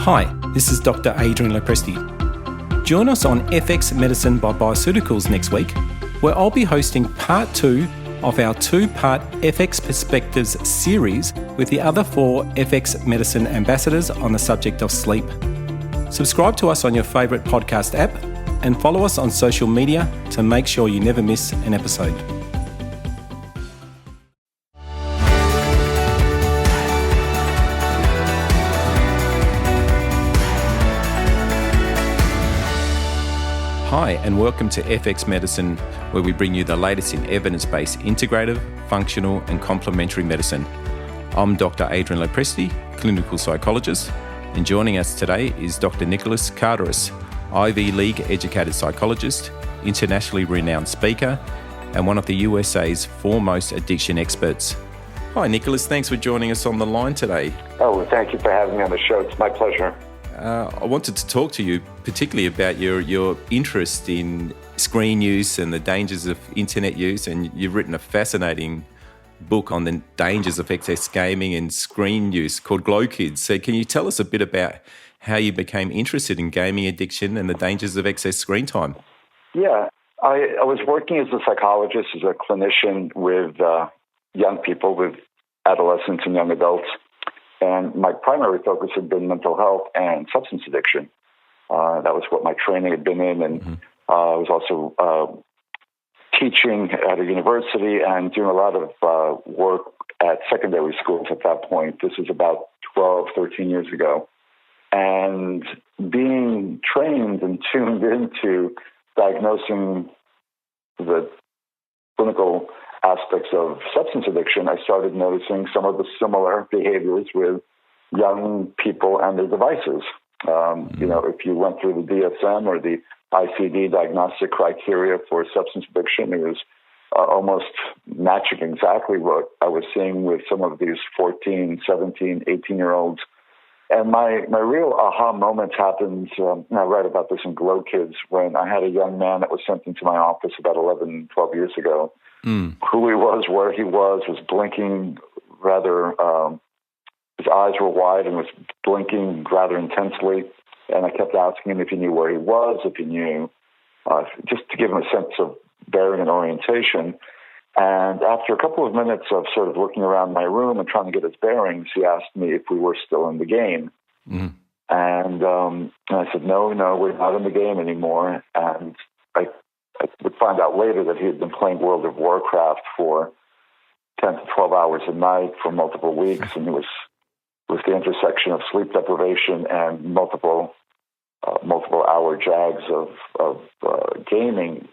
Hi, this is Dr. Adrian Lopresti. Join us on FX Medicine by Bioceuticals next week, where I'll be hosting part 2 of our 2-part FX Perspectives series with the other 4 FX Medicine ambassadors on the subject of sleep. Subscribe to us on your favourite podcast app and follow us on social media to make sure you never miss an episode. Hi, and welcome to FX Medicine, where we bring you the latest in evidence-based integrative, functional, and complementary medicine. I'm Dr. Adrian Lopresti, clinical psychologist, and joining us today is Dr. Nicholas Kardaras, Ivy League educated psychologist, internationally renowned speaker, and one of the USA's foremost addiction experts. Hi, Nicholas. Thanks for joining us on the line today. Oh, thank you for having me on the show. It's my pleasure. I wanted to talk to you particularly about your interest in screen use and the dangers of internet use, and you've written a fascinating book on the dangers of excess gaming and screen use called Glow Kids. So can you tell us a bit about how you became interested in gaming addiction and the dangers of excess screen time? Yeah, I was working as a psychologist, as a clinician with young people, with adolescents and young adults. And my primary focus had been mental health and substance addiction. That was what my training had been in. And I was also teaching at a university and doing a lot of work at secondary schools at that point. This was about 12, 13 years ago. And being trained and tuned into diagnosing the clinical aspects of substance addiction, I started noticing some of the similar behaviors with young people and their devices. If you went through the DSM or the ICD diagnostic criteria for substance addiction, it was almost matching exactly what I was seeing with some of these 14, 17, 18-year-olds. And my real aha moment happened, and I write about this in Glow Kids, when I had a young man that was sent into my office about 11, 12 years ago. Who he was, where he was blinking rather, his eyes were wide and was blinking rather intensely. And I kept asking him if he knew where he was, if he knew, just to give him a sense of bearing and orientation. And after a couple of minutes of sort of looking around my room and trying to get his bearings, he asked me if we were still in the game. And I said, no, we're not in the game anymore. And I would find out later that he had been playing World of Warcraft for 10 to 12 hours a night for multiple weeks, and it was the intersection of sleep deprivation and multiple hour jags of gaming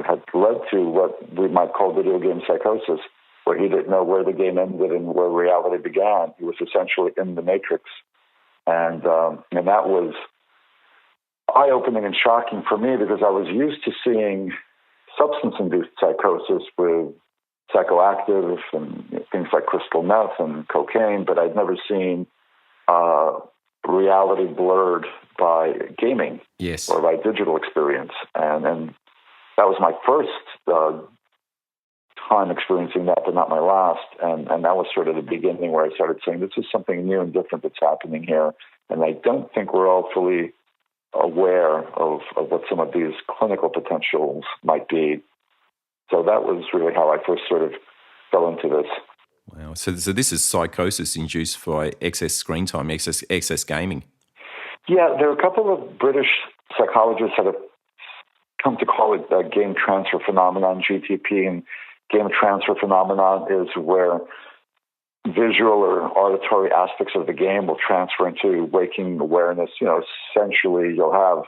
had led to what we might call video game psychosis, where he didn't know where the game ended and where reality began. He was essentially in the matrix, and that was eye-opening and shocking for me, because I was used to seeing substance-induced psychosis with psychoactive and things like crystal meth and cocaine, but I'd never seen reality blurred by gaming or by digital experience. And that was my first time experiencing that, but not my last. And that was sort of the beginning where I started saying, this is something new and different that's happening here. And I don't think we're all fully aware of what some of these clinical potentials might be. So that was really how I first sort of fell into this. Wow. So this is psychosis induced by excess screen time, excess gaming. Yeah, there are a couple of British psychologists that have come to call it game transfer phenomenon, GTP. And game transfer phenomenon is where visual or auditory aspects of the game will transfer into waking awareness. Essentially you'll have,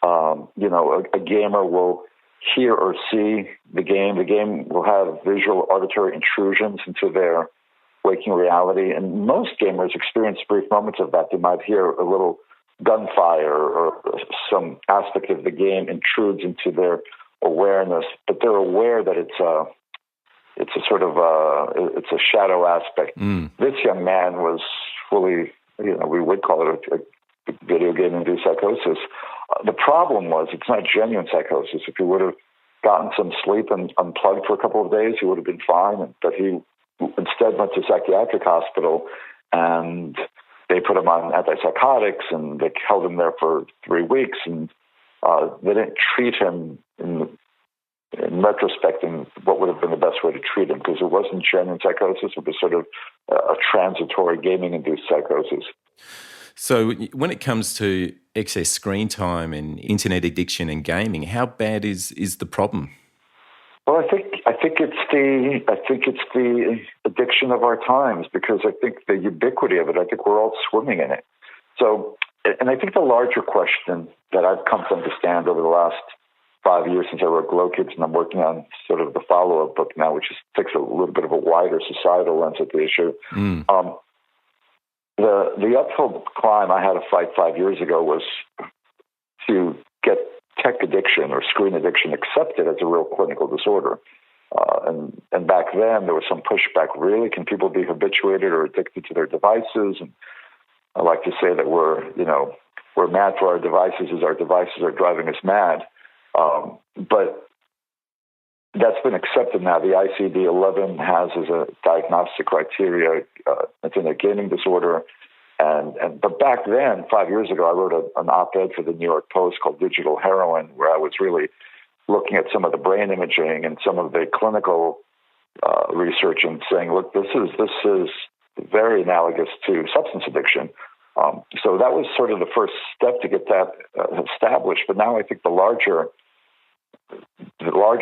a gamer will hear or see the game. The game will have visual auditory intrusions into their waking reality. And most gamers experience brief moments of that. They might hear a little gunfire or some aspect of the game intrudes into their awareness, but they're aware that it's a shadow aspect. This young man was fully, we would call it a video game-induced psychosis. The problem was it's not genuine psychosis. If he would have gotten some sleep and unplugged for a couple of days, he would have been fine. But he instead went to a psychiatric hospital and they put him on antipsychotics, and they held him there for 3 weeks, and they didn't treat him in retrospect in what would have been the best way to treat him, because it wasn't genuine psychosis. It was sort of a transitory gaming-induced psychosis. So when it comes to excess screen time and internet addiction and gaming, how bad is the problem? Well, I think it's the addiction of our times, because I think the ubiquity of it, I think we're all swimming in it. So, and I think the larger question that I've come to understand over the last 5 years since I wrote Glow Kids, and I'm working on sort of the follow-up book now, which takes a little bit of a wider societal lens at the issue. The uphill climb I had to fight 5 years ago was to get tech addiction or screen addiction accepted as a real clinical disorder. And back then, there was some pushback. Really, can people be habituated or addicted to their devices? And I like to say that we're mad for our devices as our devices are driving us mad. But that's been accepted now. The ICD-11 has as a diagnostic criteria, it's in a gaming disorder. But back then, 5 years ago, I wrote an op-ed for the New York Post called Digital Heroin, where I was really looking at some of the brain imaging and some of the clinical research and saying, look, this is very analogous to substance addiction. So that was sort of the first step to get that established. But now I think the larger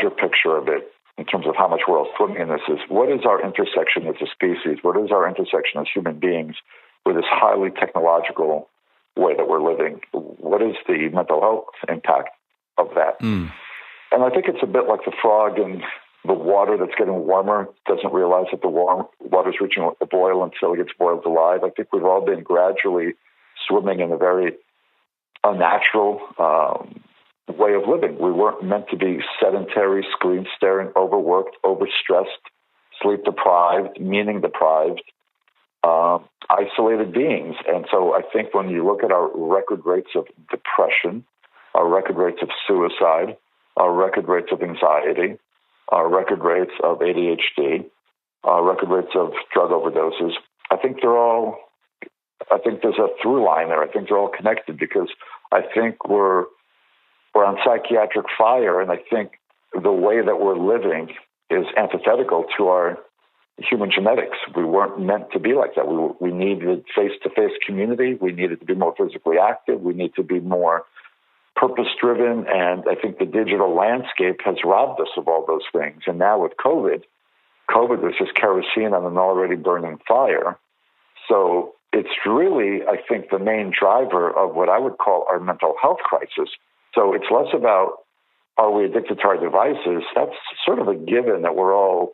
picture of it, in terms of how much we're all swimming in this, is what is our intersection as a species? What is our intersection as human beings with this highly technological way that we're living? What is the mental health impact of that? And I think it's a bit like the frog in the water that's getting warmer, doesn't realize that the water's reaching a boil until it gets boiled alive. I think we've all been gradually swimming in a very unnatural way of living. We weren't meant to be sedentary, screen staring, overworked, overstressed, sleep deprived, meaning deprived, isolated beings. And so I think when you look at our record rates of depression, our record rates of suicide, our record rates of anxiety, our record rates of ADHD, our record rates of drug overdoses, I think there's a through line there. I think they're all connected, because I think we're on psychiatric fire, and I think the way that we're living is antithetical to our human genetics. We weren't meant to be like that. We needed face-to-face community. We needed to be more physically active. We need to be more purpose-driven, and I think the digital landscape has robbed us of all those things. And now with COVID was just kerosene on an already burning fire. So it's really, I think, the main driver of what I would call our mental health crisis. So it's less about, are we addicted to our devices? That's sort of a given that we're all,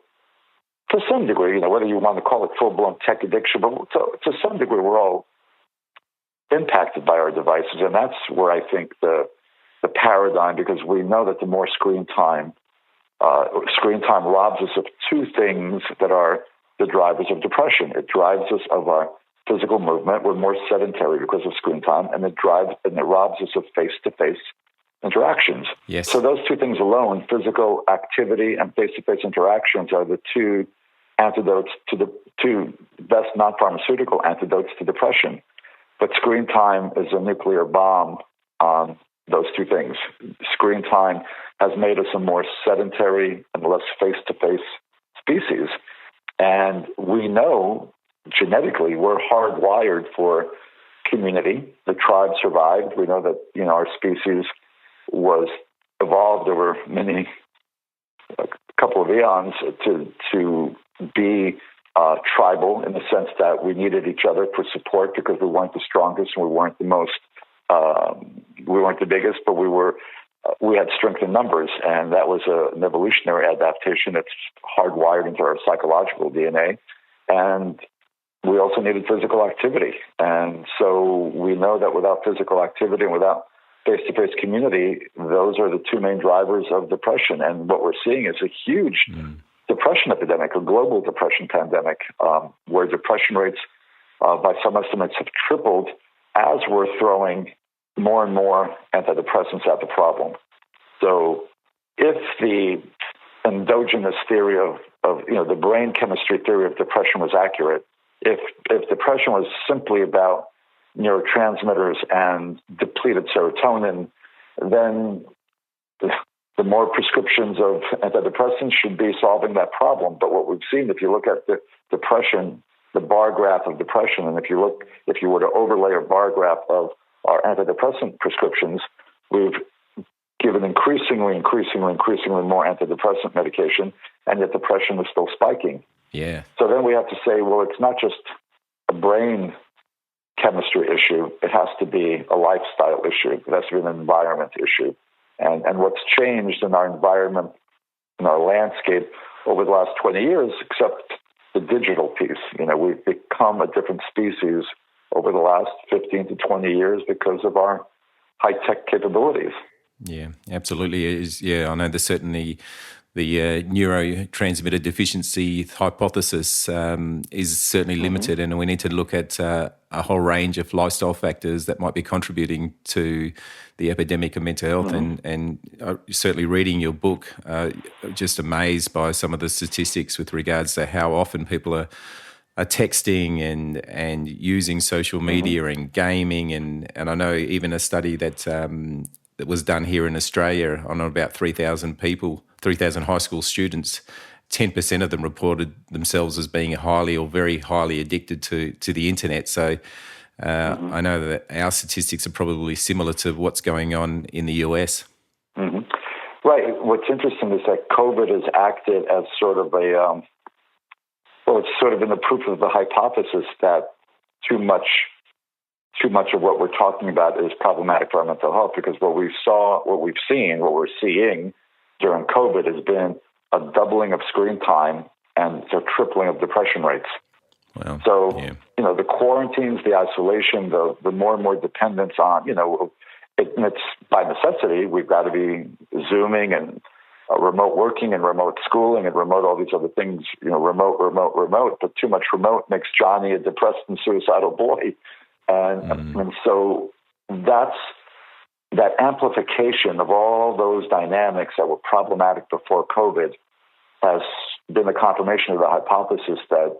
to some degree, whether you want to call it full-blown tech addiction, but to some degree, we're all impacted by our devices. And that's where I think the paradigm, because we know that the more screen time robs us of two things that are the drivers of depression. It drives us of our physical movement. We're more sedentary because of screen time, and it robs us of face-to-face interactions. Yes. So those two things alone, physical activity and face-to-face interactions, are the two antidotes to the two best non-pharmaceutical antidotes to depression. But screen time is a nuclear bomb on those two things. Screen time has made us a more sedentary and less face-to-face species. And we know genetically we're hardwired for community. The tribe survived. We know that our species was evolved over a couple of eons to be tribal, in the sense that we needed each other for support, because we weren't the strongest and we weren't the most, we weren't the biggest, but we had strength in numbers, and that was an evolutionary adaptation. It's hardwired into our psychological DNA, and we also needed physical activity. And so we know that without physical activity and without face-to-face community, those are the two main drivers of depression. And what we're seeing is a huge depression epidemic, a global depression pandemic, where depression rates, by some estimates, have tripled as we're throwing more and more antidepressants at the problem. So if the endogenous theory of the brain chemistry theory of depression was accurate, if depression was simply about neurotransmitters and depleted serotonin, then the more prescriptions of antidepressants should be solving that problem. But what we've seen, if you look at the depression, the bar graph of depression, and if you were to overlay a bar graph of our antidepressant prescriptions, we've given increasingly more antidepressant medication, and yet depression is still spiking. Yeah. So then we have to say, well, it's not just a brain chemistry issue. It has to be a lifestyle issue. It has to be an environment issue. And what's changed in our environment, in our landscape over the last 20 years, except the digital piece, we've become a different species over the last 15 to 20 years because of our high-tech capabilities. Yeah, absolutely. I know there's certainly the neurotransmitter deficiency hypothesis is certainly limited, and we need to look at a whole range of lifestyle factors that might be contributing to the epidemic of mental health. And certainly reading your book, just amazed by some of the statistics with regards to how often people are texting and using social media and gaming, and I know even a study that was done here in Australia on about 3,000 people, 3,000 high school students, 10% of them reported themselves as being highly or very highly addicted to the internet. So I know that our statistics are probably similar to what's going on in the US. Mm-hmm. Right. What's interesting is that COVID has acted as sort of it's sort of in the proof of the hypothesis that too much of what we're talking about is problematic for our mental health, because what we're seeing during COVID has been a doubling of screen time and a tripling of depression rates. Wow. So, the quarantines, the isolation, the more and more dependence on, it's by necessity, we've got to be Zooming and remote working and remote schooling and remote all these other things, remote, but too much remote makes Johnny a depressed and suicidal boy. And so that amplification of all those dynamics that were problematic before COVID has been a confirmation of the hypothesis that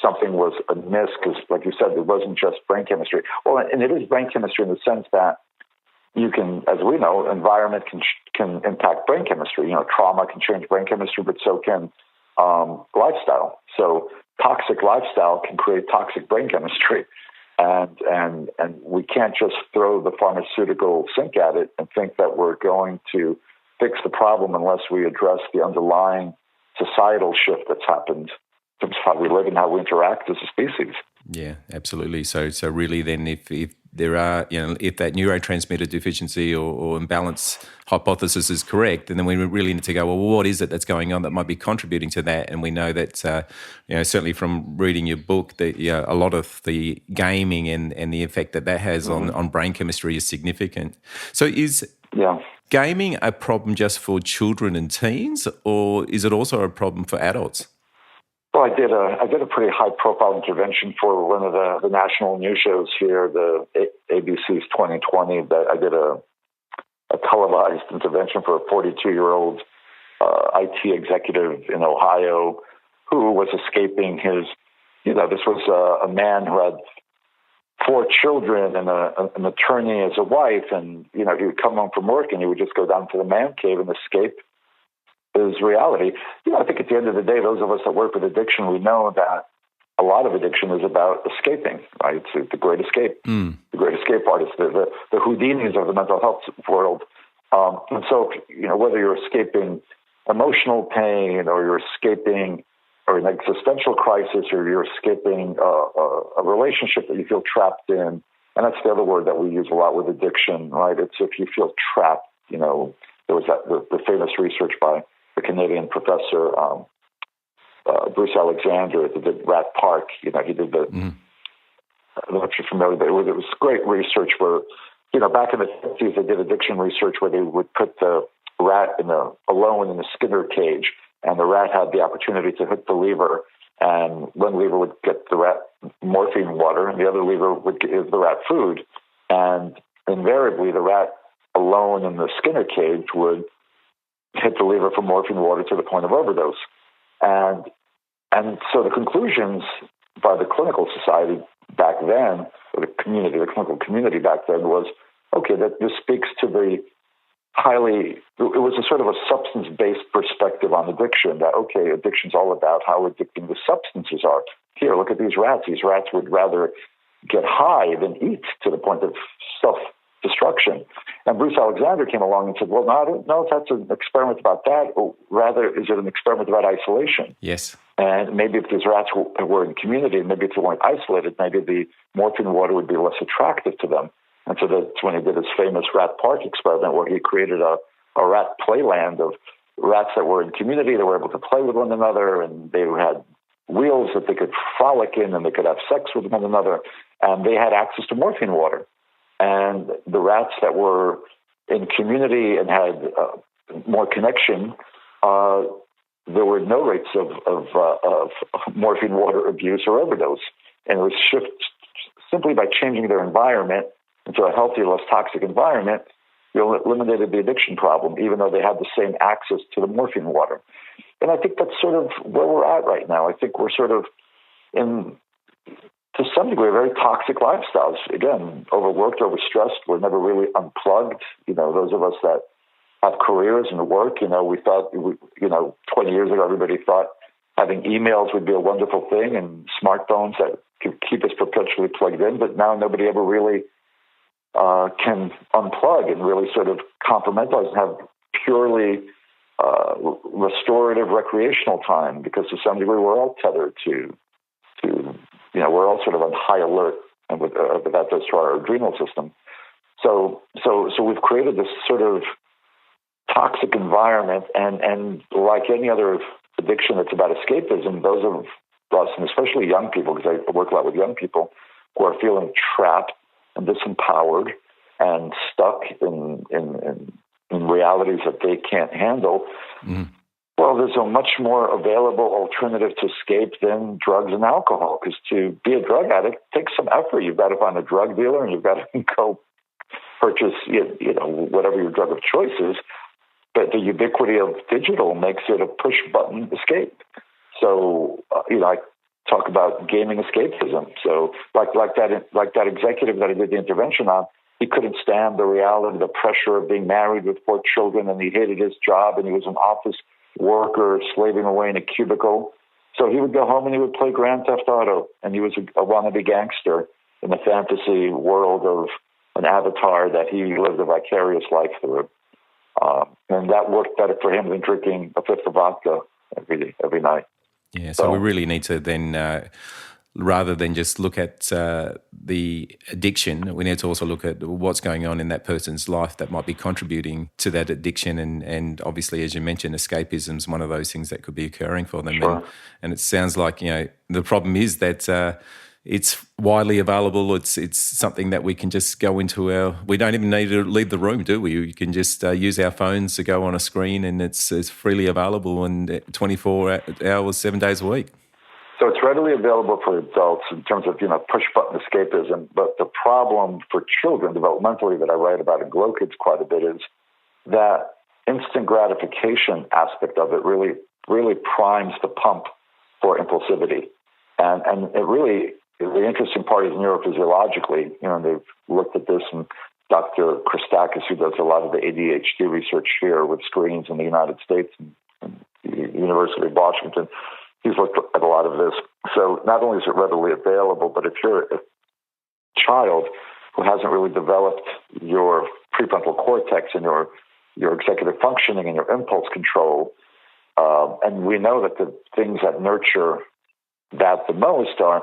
something was amiss, because, like you said, it wasn't just brain chemistry. Well, and it is brain chemistry in the sense that you can, as we know, environment can impact brain chemistry. Trauma can change brain chemistry, but so can lifestyle. So toxic lifestyle can create toxic brain chemistry. And we can't just throw the pharmaceutical sink at it and think that we're going to fix the problem unless we address the underlying societal shift that's happened in terms of how we live and how we interact as a species. Yeah, absolutely. So really then if there are, if that neurotransmitter deficiency or imbalance hypothesis is correct, and then we really need to go, well, what is it that's going on that might be contributing to that? And we know that, certainly from reading your book, that a lot of the gaming and the effect that has on brain chemistry is significant. So is gaming a problem just for children and teens, or is it also a problem for adults? Well, I did a pretty high-profile intervention for one of the national news shows here, the ABC's 2020. That I did a televised intervention for a 42-year-old IT executive in Ohio who was escaping his. This was a man who had 4 children and an attorney as a wife, and he would come home from work and he would just go down to the man cave and escape his reality. I think at the end of the day, those of us that work with addiction, we know that a lot of addiction is about escaping, right? It's the great escape, the great escape artists, the Houdinis of the mental health world. And so, whether you're escaping emotional pain or you're escaping or an existential crisis or you're escaping a relationship that you feel trapped in, and that's the other word that we use a lot with addiction, right? It's if you feel trapped. There was the famous research by the Canadian professor Bruce Alexander that did Rat Park. He did the. I don't know if you're familiar, but it was great research where, back in the 50s, they did addiction research where they would put the rat alone in a Skinner cage, and the rat had the opportunity to hit the lever, and one lever would get the rat morphine water, and the other lever would give the rat food, and invariably the rat alone in the Skinner cage would hit the lever for morphine water to the point of overdose. And so the conclusions by the clinical society back then, or the clinical community back then was, okay, that this speaks to it was a sort of a substance-based perspective on addiction, that, okay, addiction's all about how addicting the substances are. Here, look at these rats. These rats would rather get high than eat, to the point of self-destruction. And Bruce Alexander came along and said, well, no, I don't know if that's an experiment about that, or rather, is it an experiment about isolation? Yes. And maybe if these rats were in community, maybe if they weren't isolated, maybe the morphine water would be less attractive to them. And so that's when he did his famous rat park experiment, where he created a rat playland of rats that were in community. They were able to play with one another, and they had wheels that they could frolic in, and they could have sex with one another, and they had access to morphine water. And the rats that were in community and had more connection, there were no rates of morphine water abuse or overdose. And it was simply by changing their environment into a healthier, less toxic environment, you eliminated the addiction problem, even though they had the same access to the morphine water. And I think that's sort of where we're at right now. I think we're sort of in, to some degree, very toxic lifestyles. Again, overworked, overstressed. We're never really unplugged. Those of us that have careers and work, we thought, 20 years ago, everybody thought having emails would be a wonderful thing, and smartphones that could keep us perpetually plugged in. But now nobody ever really can unplug and really sort of compartmentalize and have purely restorative recreational time, because to some degree we're all tethered to we're all sort of on high alert, and with that does to our adrenal system. So we've created this sort of toxic environment, and like any other addiction that's about escapism, those of us, and especially young people, because I work a lot with young people who are feeling trapped and disempowered and stuck in realities that they can't handle. Mm. Well, there's a much more available alternative to escape than drugs and alcohol, because to be a drug addict takes some effort. You've got to find a drug dealer, and you've got to go purchase, whatever your drug of choice is. But the ubiquity of digital makes it a push-button escape. So, I talk about gaming escapism. So, like that executive that I did the intervention on, he couldn't stand the reality, the pressure of being married with 4 children, and he hated his job, and he was an office worker slaving away in a cubicle. So he would go home and he would play Grand Theft Auto, and he was a wannabe gangster in the fantasy world of an avatar that he lived a vicarious life through. And that worked better for him than drinking a fifth of vodka every night. Yeah, so we really need to then, rather than just look at the addiction, we need to also look at what's going on in that person's life that might be contributing to that addiction. And obviously, as you mentioned, escapism is one of those things that could be occurring for them. Sure. And it sounds like, the problem is that it's widely available. It's something that we can just go into we don't even need to leave the room, do we? You can just use our phones to go on a screen, and it's freely available, and 24 hours, 7 days a week. So it's readily available for adults in terms of, push-button escapism. But the problem for children developmentally that I write about in Glow Kids quite a bit is that instant gratification aspect of it really, really primes the pump for impulsivity. And it really, the interesting part is neurophysiologically, they've looked at this, and Dr. Christakis, who does a lot of the ADHD research here with screens in the United States and the University of Washington, he's looked at a lot of this. So not only is it readily available, but if you're a child who hasn't really developed your prefrontal cortex and your executive functioning and your impulse control, and we know that the things that nurture that the most are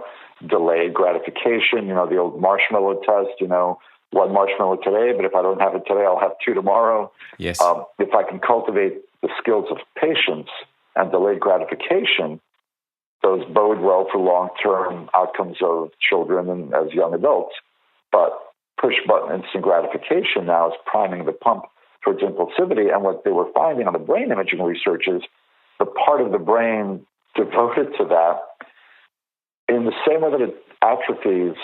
delayed gratification, the old marshmallow test, 1 marshmallow today, but if I don't have it today, I'll have 2 tomorrow. Yes. If I can cultivate the skills of patience and delayed gratification, those bode well for long-term outcomes of children and as young adults. But push-button instant gratification now is priming the pump towards impulsivity. And what they were finding on the brain imaging research is the part of the brain devoted to that, in the same way that it atrophies,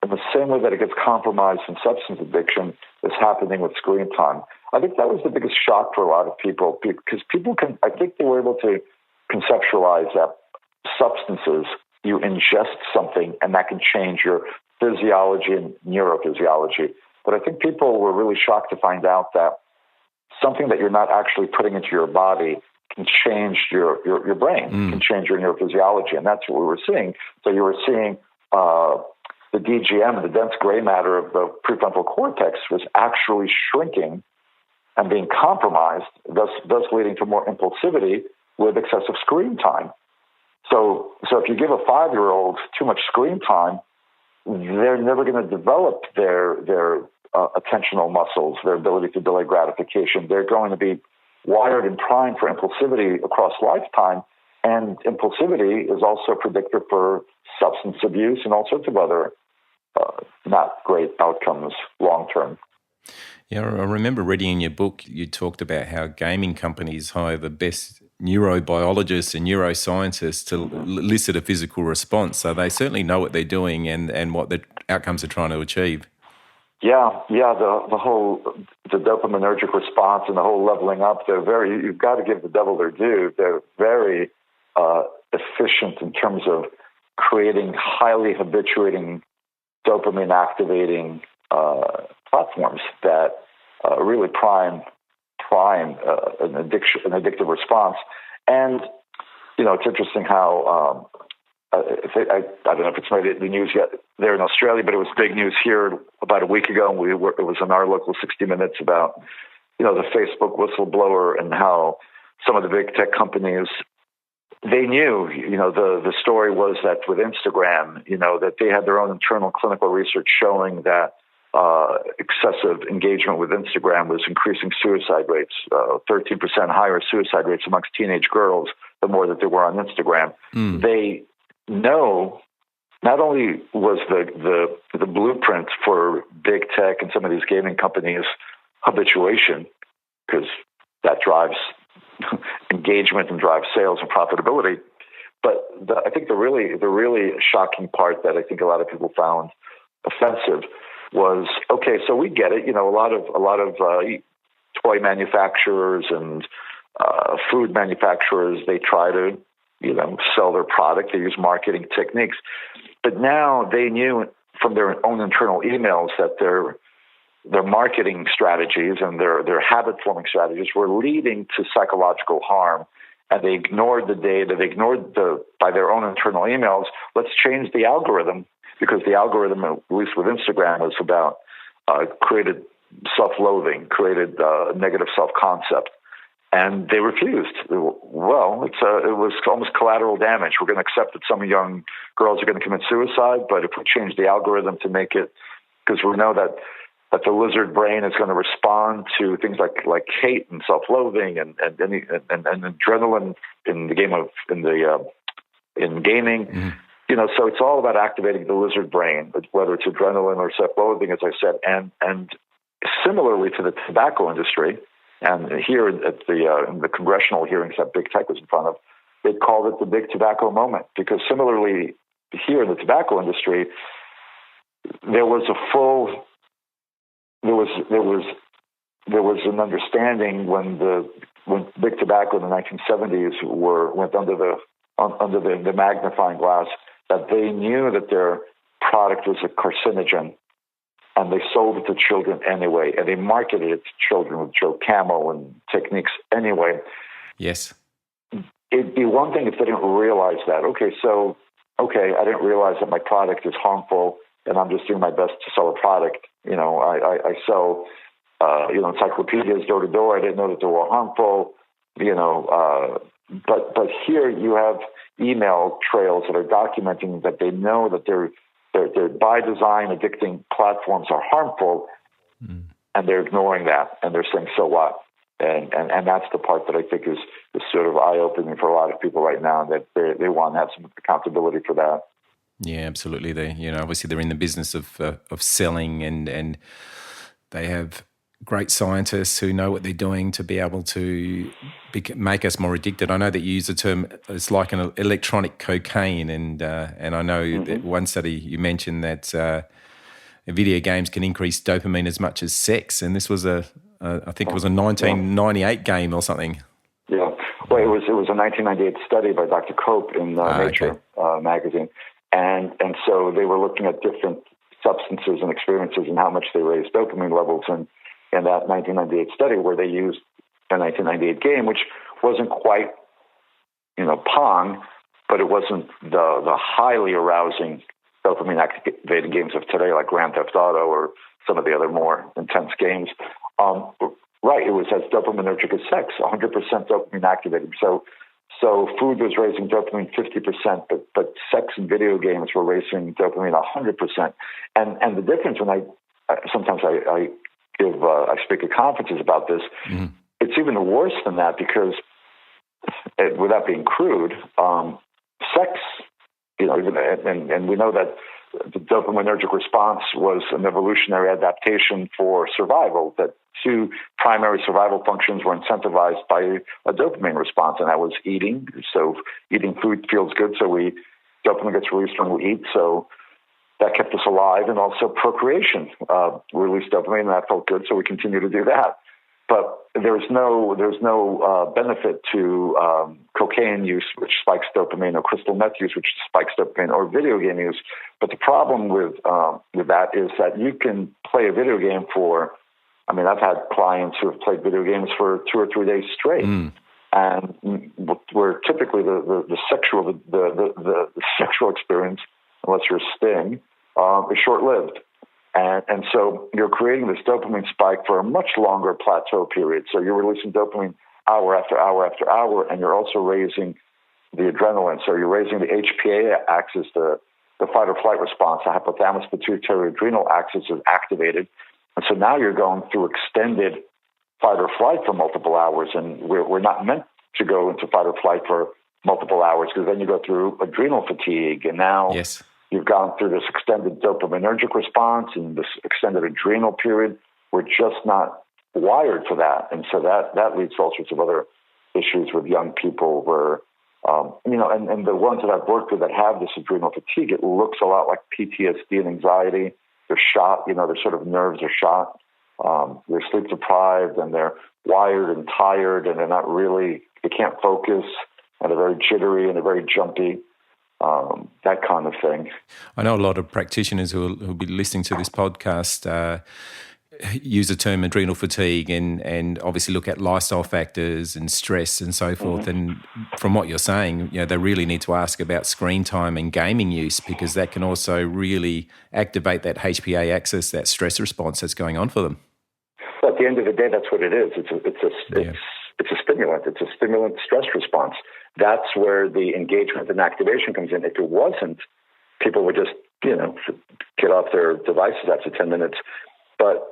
in the same way that it gets compromised in substance addiction, is happening with screen time. I think that was the biggest shock for a lot of people, because I think they were able to conceptualize that substances you ingest something, and that can change your physiology and neurophysiology. But I think people were really shocked to find out that something that you're not actually putting into your body can change your brain, can change your neurophysiology, and that's what we were seeing. So you were seeing the DGM, the dense gray matter of the prefrontal cortex, was actually shrinking and being compromised, thus leading to more impulsivity with excessive screen time. So if you give a 5-year-old too much screen time, they're never going to develop their attentional muscles, their ability to delay gratification. They're going to be wired and primed for impulsivity across lifetime. And impulsivity is also predictive for substance abuse and all sorts of other not great outcomes long term. Yeah, I remember reading in your book, you talked about how gaming companies hire the best neurobiologists and neuroscientists to elicit a physical response. So they certainly know what they're doing and what the outcomes they're trying to achieve. Yeah, the dopaminergic response and the whole leveling up, you've got to give the devil their due. They're very efficient in terms of creating highly habituating, dopamine activating platforms that really prime an addictive response. And, it's interesting how, I don't know if it's made the news yet there in Australia, but it was big news here about a week ago. And it was in our local 60 Minutes about, the Facebook whistleblower and how some of the big tech companies, they knew, the story was that with Instagram, that they had their own internal clinical research showing that excessive engagement with Instagram was increasing suicide rates, 13% higher suicide rates amongst teenage girls, the more that they were on Instagram. They know not only was the blueprint for big tech and some of these gaming companies habituation, because that drives engagement and drives sales and profitability, but I think the really shocking part that I think a lot of people found offensive was, okay, so we get it. A lot of toy manufacturers and food manufacturers, they try to sell their product. They use marketing techniques, but now they knew from their own internal emails that their marketing strategies and their habit forming strategies were leading to psychological harm. And they ignored the data. They ignored by their own internal emails. Let's change the algorithm, because the algorithm, at least with Instagram, was about created self-loathing, created negative self-concept, and they refused. Well, it was almost collateral damage. We're going to accept that some young girls are going to commit suicide, but if we change the algorithm to make it, because we know that the lizard brain is going to respond to things like hate and self-loathing and adrenaline in gaming. Mm-hmm. So it's all about activating the lizard brain, whether it's adrenaline or self-loathing, as I said, and similarly to the tobacco industry. And here at in the congressional hearings that big tech was in front of, they called it the big tobacco moment, because similarly here in the tobacco industry, there was an understanding when big tobacco in the 1970s went under the magnifying glass, that they knew that their product was a carcinogen, and they sold it to children anyway, and they marketed it to children with Joe Camel and techniques anyway. Yes. It'd be one thing if they didn't realize that. I didn't realize that my product is harmful, and I'm just doing my best to sell a product. I sell, encyclopedias door to door. I didn't know that they were harmful, but here you have email trails that are documenting that they know that they're by design addicting platforms are harmful, and they're ignoring that, and they're saying, so what? And that's the part that I think is sort of eye-opening for a lot of people right now, that they want to have some accountability for that. Yeah, absolutely. Obviously they're in the business of selling, and they have great scientists who know what they're doing to be able to make us more addicted. I know that you use the term, it's like an electronic cocaine, and I know that one study you mentioned that video games can increase dopamine as much as sex, and this was I think it was a 1998 game or something. Yeah. Well, it was a 1998 study by Dr. Cope in Nature magazine, and so they were looking at different substances and experiences and how much they raised dopamine levels in that 1998 study, where they used a 1998 game, which wasn't quite, Pong, but it wasn't the highly arousing dopamine activating games of today, like Grand Theft Auto or some of the other more intense games. Right, it was as dopaminergic as sex, 100% dopamine activating. So food was raising dopamine 50%, but sex and video games were raising dopamine 100%. And the difference when I speak at conferences about this, it's even worse than that, because without being crude, sex, and we know that the dopaminergic response was an evolutionary adaptation for survival, that two primary survival functions were incentivized by a dopamine response, and that was eating. So eating food feels good, so dopamine gets released when we eat, so that kept us alive, and also procreation released dopamine, and that felt good, so we continue to do that. But there's no benefit to cocaine use, which spikes dopamine, or crystal meth use, which spikes dopamine, or video game use. But the problem with that is that you can play a video game for, I've had clients who have played video games for 2 or 3 days straight, and where typically the sexual experience, unless you're Sting, is short-lived. And so you're creating this dopamine spike for a much longer plateau period. So you're releasing dopamine hour after hour after hour, and you're also raising the adrenaline. So you're raising the HPA axis, the fight or flight response. The hypothalamus pituitary adrenal axis is activated. And so now you're going through extended fight or flight for multiple hours. And we're not meant to go into fight or flight for multiple hours, because then you go through adrenal fatigue. And now you've gone through this extended dopaminergic response and this extended adrenal period. We're just not wired for that. And so that leads to all sorts of other issues with young people where, and the ones that I've worked with that have this adrenal fatigue, it looks a lot like PTSD and anxiety. They're shot, their sort of nerves are shot. They're sleep deprived, and they're wired and tired, and they can't focus, and they're very jittery, and they're very jumpy. That kind of thing. I know a lot of practitioners who'll be listening to this podcast use the term adrenal fatigue and obviously look at lifestyle factors and stress and so forth. And from what you're saying, they really need to ask about screen time and gaming use, because that can also really activate that HPA axis, that stress response that's going on for them. Well, at the end of the day, that's what it is. It's a stimulant. It's a stimulant stress response. That's where the engagement and activation comes in. If it wasn't, people would just, get off their devices after 10 minutes. But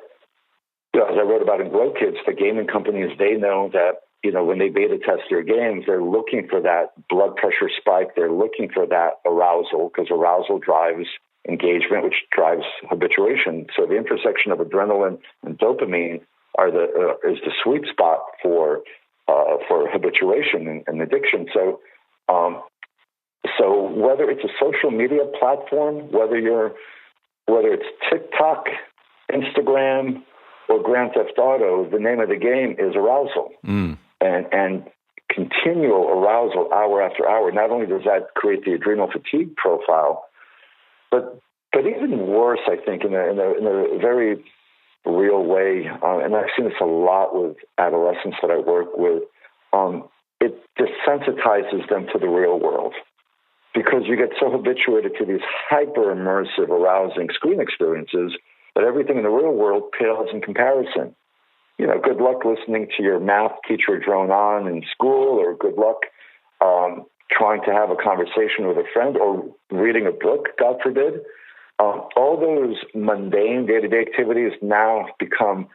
as I wrote about in Grow Kids, the gaming companies, they know that, when they beta test their games, they're looking for that blood pressure spike. They're looking for that arousal, because arousal drives engagement, which drives habituation. So the intersection of adrenaline and dopamine is the sweet spot for habituation and addiction. So whether it's a social media platform, whether it's TikTok, Instagram, or Grand Theft Auto, the name of the game is arousal. And continual arousal hour after hour. Not only does that create the adrenal fatigue profile, but even worse, I think, in a very real way, and I've seen this a lot with adolescents that I work with, it desensitizes them to the real world, because you get so habituated to these hyper-immersive, arousing screen experiences that everything in the real world pales in comparison. Good luck listening to your math teacher drone on in school, or good luck trying to have a conversation with a friend, or reading a book, God forbid. All those mundane day-to-day activities now become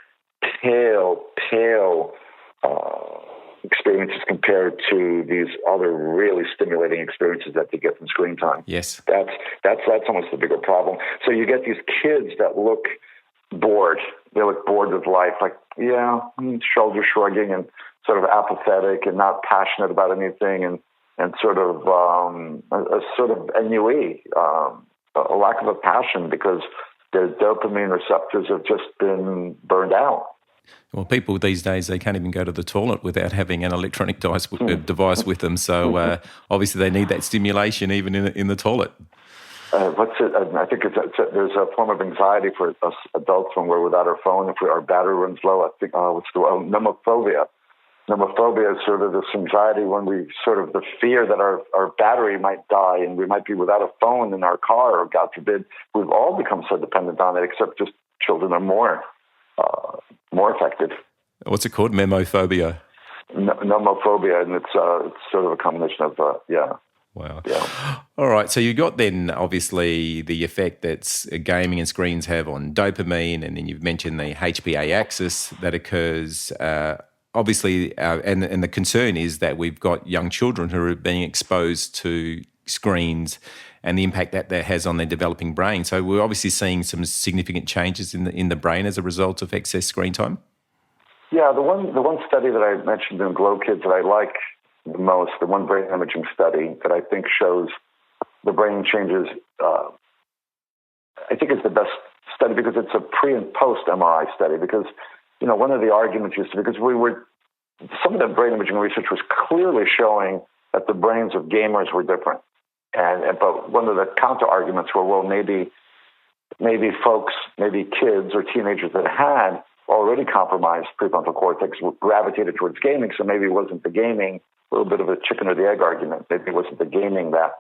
pale experiences compared to these other really stimulating experiences that they get from screen time. Yes. That's almost the bigger problem. So you get these kids that look bored. They look bored with life, like, shoulder shrugging and sort of apathetic and not passionate about anything, and sort of a sort of ennui, a lack of a passion, because their dopamine receptors have just been burned out. Well, people these days, they can't even go to the toilet without having an electronic device with them. So obviously they need that stimulation even in the toilet. I think there's a form of anxiety for us adults when we're without our phone. If our battery runs low, I think, nomophobia. Nomophobia is sort of this anxiety when we sort of the fear that our battery might die and we might be without a phone in our car, or God forbid, we've all become so dependent on it, except just children are more affected. What's it called? Memophobia? Nomophobia, and it's sort of a combination of, Wow. Yeah. All right. So you got then obviously the effect that gaming and screens have on dopamine, and then you've mentioned the HPA axis that occurs. Obviously, and the concern is that we've got young children who are being exposed to screens and the impact that has on their developing brain. So we're obviously seeing some significant changes in the brain as a result of excess screen time. Yeah, the one study that I mentioned in Glow Kids that I like the most, the one brain imaging study that I think shows the brain changes, I think it's the best study because it's a pre and post MRI study. Because, one of the arguments used to, because some of the brain imaging research was clearly showing that the brains of gamers were different. But one of the counter arguments were, well, maybe kids or teenagers that had already compromised prefrontal cortex gravitated towards gaming, so maybe it wasn't the gaming, a little bit of a chicken or the egg argument. Maybe it wasn't the gaming that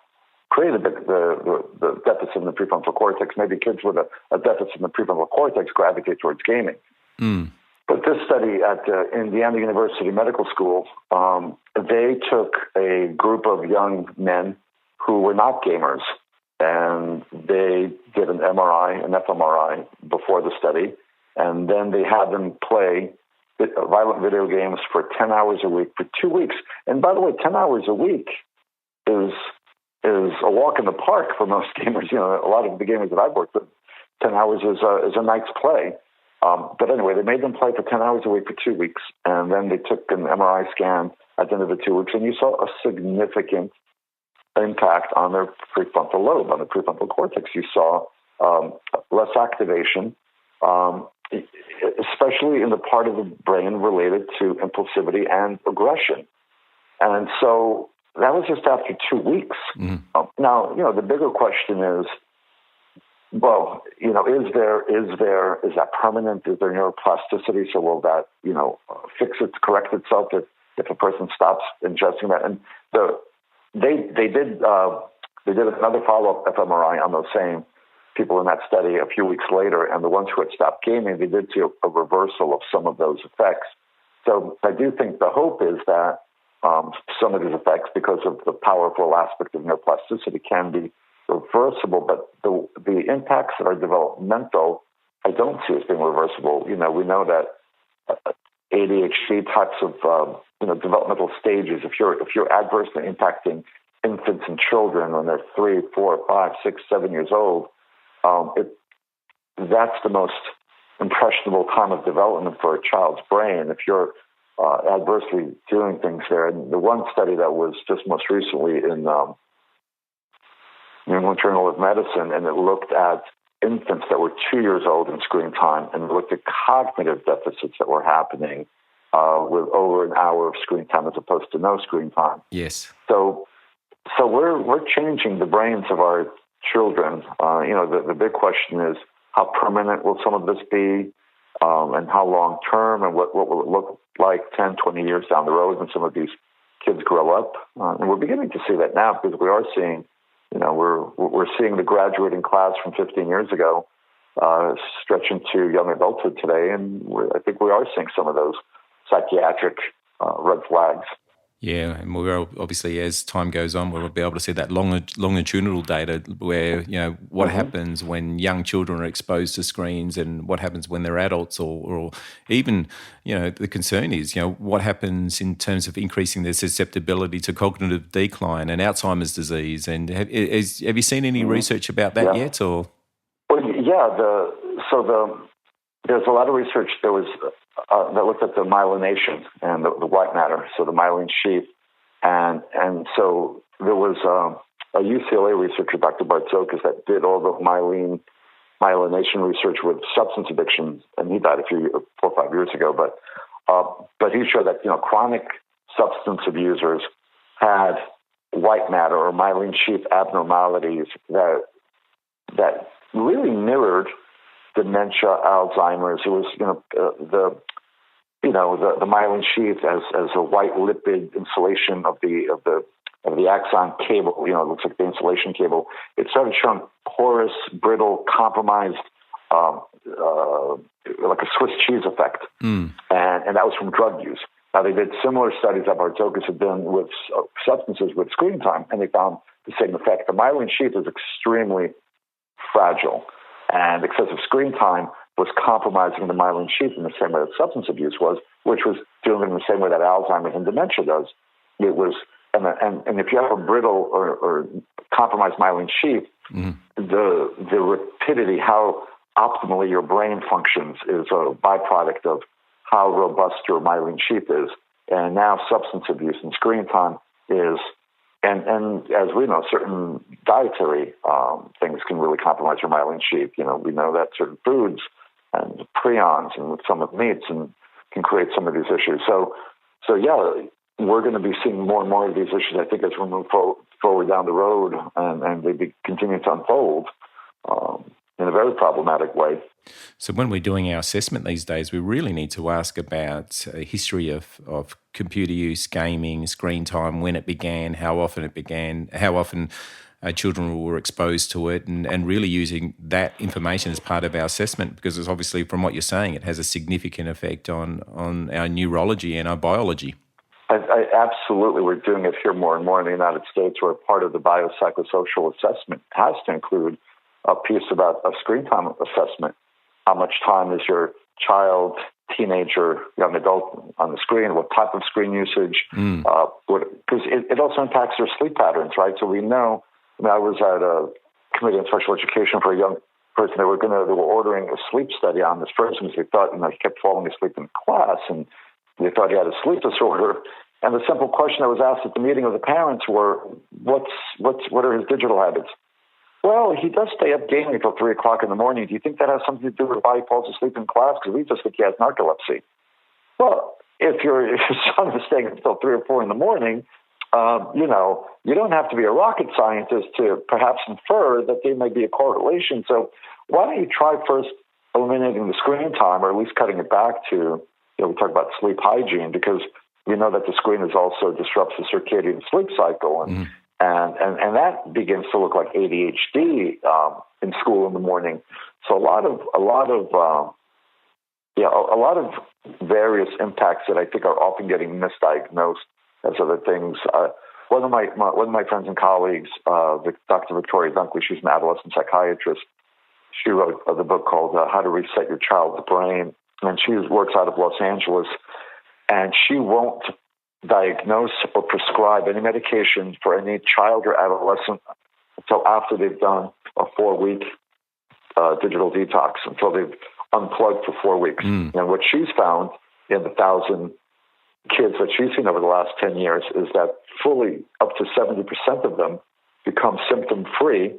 created the deficit in the prefrontal cortex. Maybe kids with a deficit in the prefrontal cortex gravitate towards gaming. Mm. But this study at Indiana University Medical School, they took a group of young men who were not gamers, and they did an MRI, an fMRI before the study, and then they had them play violent video games for 10 hours a week for 2 weeks. And by the way, 10 hours a week is a walk in the park for most gamers. A lot of the gamers that I've worked with, 10 hours is a night's play. But anyway, they made them play for 10 hours a week for 2 weeks, and then they took an MRI scan at the end of the 2 weeks, and you saw a significant impact on their prefrontal lobe, on the prefrontal cortex. You saw less activation, especially in the part of the brain related to impulsivity and aggression. And so that was just after 2 weeks. Mm. Now, the bigger question is, well, is that permanent? Is there neuroplasticity? So will that, correct itself if a person stops ingesting that? And they did another follow-up fMRI on those same people in that study a few weeks later, and the ones who had stopped gaming, they did see a reversal of some of those effects. So I do think the hope is that some of these effects, because of the powerful aspect of neuroplasticity, can be reversible, but the impacts that are developmental, I don't see as being reversible. We know that ADHD types of developmental stages, if you're adversely impacting infants and children when they're 3, 4, 5, 6, 7 years old, that's the most impressionable time of development for a child's brain. If you're adversely doing things there, and the one study that was just most recently in New England Journal of Medicine, and it looked at infants that were 2 years old in screen time, and looked at cognitive deficits that were happening with over an hour of screen time as opposed to no screen time. Yes. So we're changing the brains of our children. The big question is, how permanent will some of this be, and how long term, and what will it look like 10, 20 years down the road when some of these kids grow up? And we're beginning to see that now, because we are seeing, we're seeing the graduating class from 15 years ago stretching to young adulthood today, and I think we are seeing some of those psychiatric red flags. Yeah, and we're obviously, as time goes on, we'll be able to see that longitudinal data where, what happens when young children are exposed to screens, and what happens when they're adults, or even, the concern is, what happens in terms of increasing their susceptibility to cognitive decline and Alzheimer's disease. And have you seen any research about that yet? Or? Well, yeah, there's a lot of research that looked at the myelination and the white matter, so the myelin sheath, and so there was a UCLA researcher, Dr. Bartzokas, that did all the myelin myelination research with substance addiction, and he died 4 or 5 years ago. But he showed that chronic substance abusers had white matter or myelin sheath abnormalities that really mirrored dementia, Alzheimer's. It was the myelin sheath as a white lipid insulation of the axon cable. It looks like the insulation cable. It started showing porous, brittle, compromised, like a Swiss cheese effect, and that was from drug use. Now, they did similar studies that Bartokas had done with substances with screen time, and they found the same effect. The myelin sheath is extremely fragile, and excessive screen time was compromising the myelin sheath in the same way that substance abuse was, which was doing it in the same way that Alzheimer's and dementia does. It was, and if you have a brittle or compromised myelin sheath, the rapidity, how optimally your brain functions, is a byproduct of how robust your myelin sheath is. And now substance abuse and screen time is, and as we know, certain dietary things can really compromise your myelin sheath. We know that certain foods and prions and some of meats and can create some of these issues. So yeah, we're going to be seeing more and more of these issues, I think, as we move forward down the road, and they continue to unfold in a very problematic way. So when we're doing our assessment these days, we really need to ask about a history of computer use, gaming, screen time, when it began, how often it began, how often children were exposed to it, and really using that information as part of our assessment, because it's obviously, from what you're saying, it has a significant effect on our neurology and our biology. I absolutely. We're doing it here more and more in the United States, where part of the biopsychosocial assessment has to include a piece about a screen time assessment. How much time is your child, teenager, young adult on the screen? What type of screen usage? Because it also impacts their sleep patterns, right? So we know. I was at a committee on special education for a young person. They were ordering a sleep study on this person because they thought he kept falling asleep in class, and they thought he had a sleep disorder. And the simple question that was asked at the meeting of the parents were, what are his digital habits? Well, he does stay up gaming until 3 o'clock in the morning. Do you think that has something to do with why he falls asleep in class? Because we just think he has narcolepsy. Well, if your son is staying until 3 or 4 in the morning, you don't have to be a rocket scientist to perhaps infer that there may be a correlation. So why don't you try first eliminating the screen time, or at least cutting it back to, we talk about sleep hygiene, because we know that the screen also disrupts the circadian sleep cycle, and that begins to look like ADHD in school in the morning. So a lot of various impacts that I think are often getting misdiagnosed as other things. One of my friends and colleagues, Dr. Victoria Dunkley, she's an adolescent psychiatrist. She wrote the book called How to Reset Your Child's Brain, and she works out of Los Angeles, and she won't diagnose or prescribe any medication for any child or adolescent until after they've done a 4-week digital detox, until they've unplugged for 4 weeks. And what she's found in the 1,000 kids that she's seen over the last 10 years is that fully up to 70% of them become symptom-free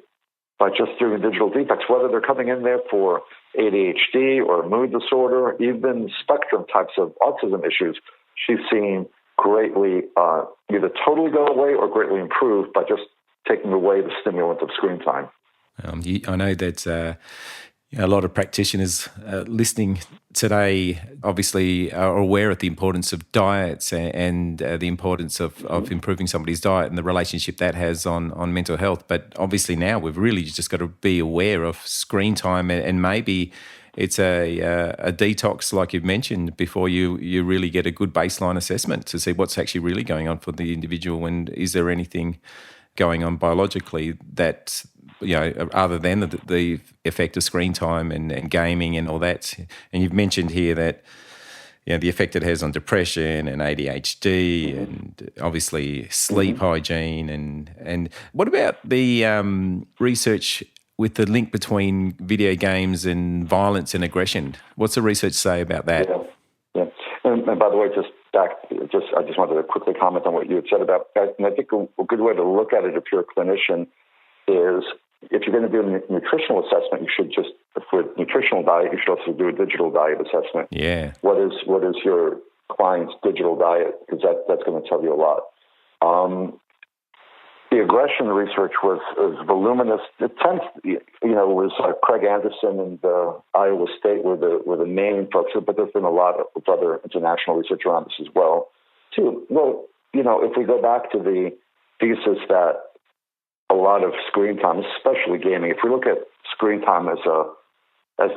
by just doing a digital detox, whether they're coming in there for ADHD or mood disorder, even spectrum types of autism issues. She's seen greatly either totally go away or greatly improve by just taking away the stimulant of screen time. I know that a lot of practitioners listening today obviously are aware of the importance of diets and the importance of improving somebody's diet and the relationship that has on mental health. But obviously now we've really just got to be aware of screen time, and maybe it's a detox, like you've mentioned, before you really get a good baseline assessment to see what's actually really going on for the individual, and is there anything going on biologically that, other than the effect of screen time and gaming and all that. And you've mentioned here that, the effect it has on depression and ADHD and obviously sleep hygiene. And what about the research with the link between video games and violence and aggression? What's the research say about that? Yeah. And by the way, I just wanted to quickly comment on what you had said about that. And I think a good way to look at it if you're a clinician is if you're going to do a nutritional assessment, you should just, with nutritional diet, you should also do a digital diet assessment. Yeah. What is your client's digital diet? Because that's going to tell you a lot. The aggression research was voluminous. It tends, was Craig Anderson and Iowa State were the main folks, but there's been a lot of other international research around this as well, too. Well, if we go back to the thesis that a lot of screen time, especially gaming, if we look at screen time as